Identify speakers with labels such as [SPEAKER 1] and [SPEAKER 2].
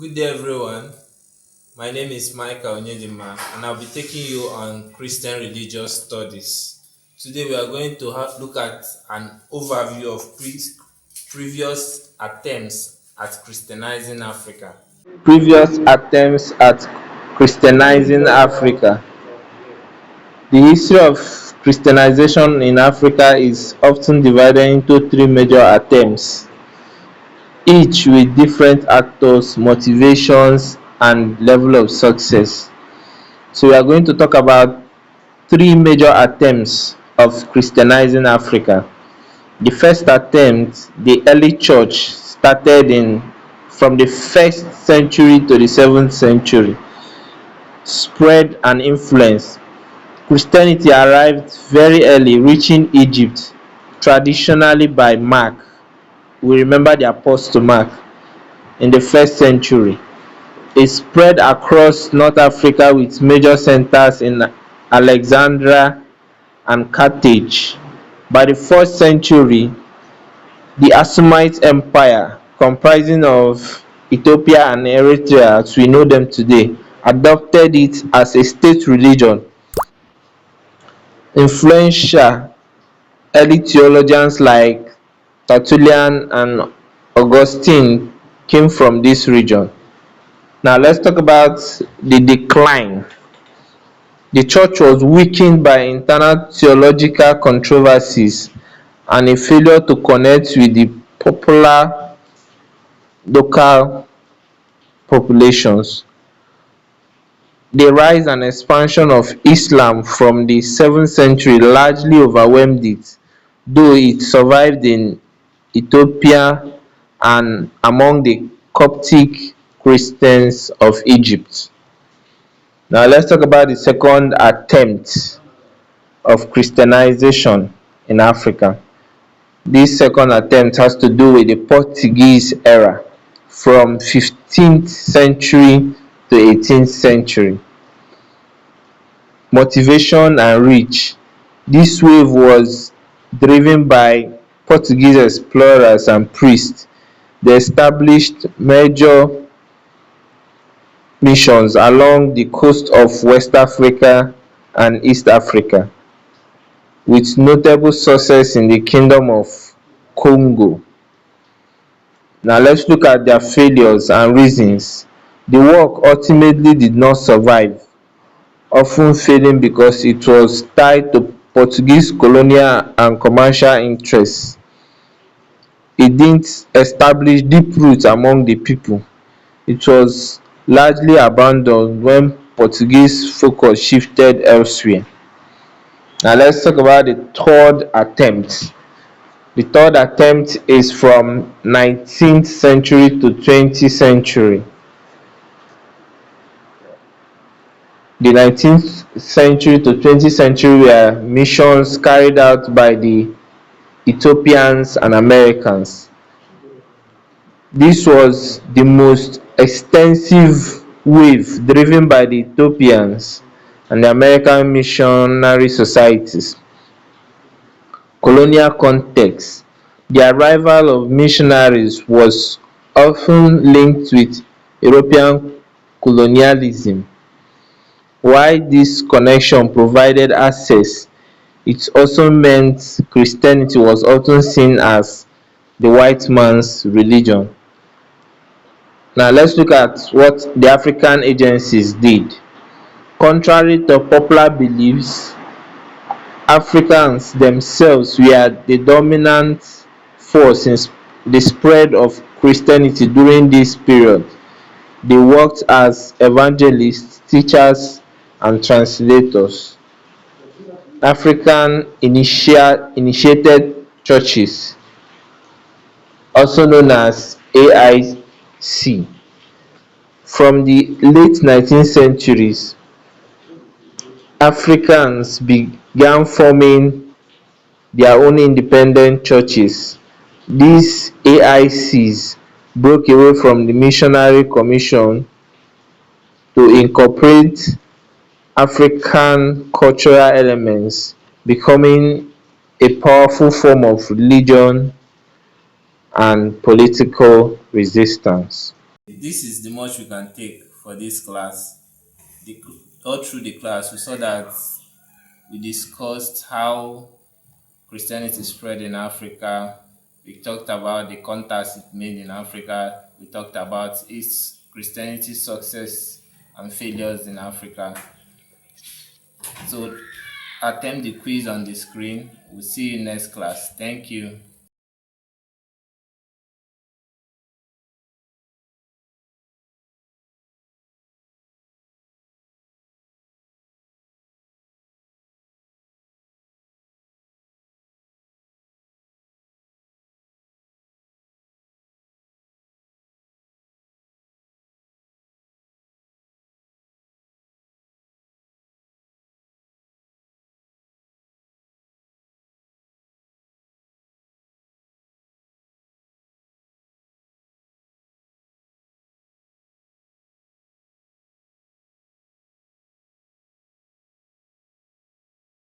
[SPEAKER 1] Good day, everyone. My name is Micah and I'll be taking you on Christian religious studies. Today, we are going to look at an overview of previous attempts at Christianizing Africa.
[SPEAKER 2] Previous attempts at Christianizing Africa. The history of Christianization in Africa is often divided into three major attempts, each with different actors, motivations, and level of success. So we are going to talk about three major attempts of Christianizing Africa. The first attempt, the early church, started in from the 1st century to the 7th century. Spread and influence. Christianity arrived very early, reaching Egypt, traditionally by Mark. We remember the Apostle Mark in the 1st century. It spread across North Africa with major centers in Alexandria and Carthage. By the 4th century, the Assamite Empire, comprising of Ethiopia and Eritrea as we know them today, adopted it as a state religion. Influential early theologians like Tertullian and Augustine came from this region. Now let's talk about the decline. The church was weakened by internal theological controversies and a failure to connect with the popular local populations. The rise and expansion of Islam from the 7th century largely overwhelmed it, though it survived in Ethiopia and among the Coptic Christians of Egypt. Now let's talk about the second attempt of Christianization in Africa. This second attempt has to do with the Portuguese era from 15th century to 18th century. Motivation and reach. This wave was driven by Portuguese explorers and priests. They established major missions along the coast of West Africa and East Africa, with notable success in the Kingdom of Congo. Now let's look at their failures and reasons. The work ultimately did not survive, often failing because it was tied to Portuguese colonial and commercial interests. It didn't establish deep roots among the people. It was largely abandoned when Portuguese focus shifted elsewhere. Now let's talk about the third attempt. The third attempt is from 19th century to 20th century. The 19th century to 20th century were missions carried out by the Ethiopians and Americans. This was the most extensive wave driven by the Ethiopians and the American missionary societies. Colonial context. The arrival of missionaries was often linked with European colonialism. While this connection provided access, it also meant Christianity was often seen as the white man's religion. Now let's look at what the African agencies did. Contrary to popular beliefs, Africans themselves were the dominant force in the spread of Christianity during this period. They worked as evangelists, teachers, and translators. African initiated churches, also known as AIC, from the late 19th centuries, Africans began forming their own independent churches. These AICs broke away from the missionary commission to incorporate African cultural elements, becoming a powerful form of religion and political resistance.
[SPEAKER 1] this is the much we can take for this class. The, all through the class, we saw that we discussed how Christianity spread in Africa. We talked about the contacts it made in Africa. We talked about its Christianity success and failures in Africa. So attempt the quiz on the screen. We'll see you next class. Thank you.